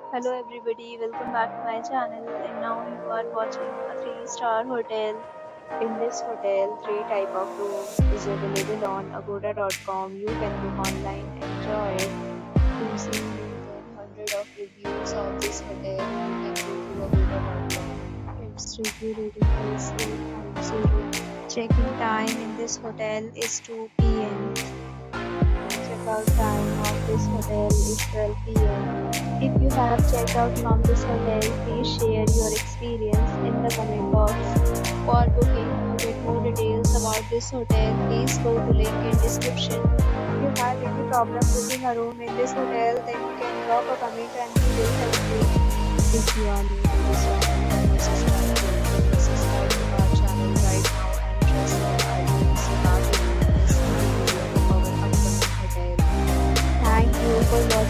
Hello everybody, welcome back to my channel and now you are watching a 3-star hotel. In this hotel, 3 type of room is available on agoda.com. You can book online and enjoy it. To see more than 100 of reviews of this hotel, you can go to agoda.com. Its review rating is 8.0. Check-in time in this hotel is 2 p.m. Check-out time of this hotel is 12 p.m. If you have checked out from this hotel, please share your experience in the comment box. For booking or get more details about this hotel, please go to link in description. If you have any problem booking a room in this hotel, then you can drop a comment and we will help you. If you are new to this channel or not subscribed yet, then please subscribe to our channel right now and press the icon so that you will miss any video of our upcoming hotel. Thank you for watching.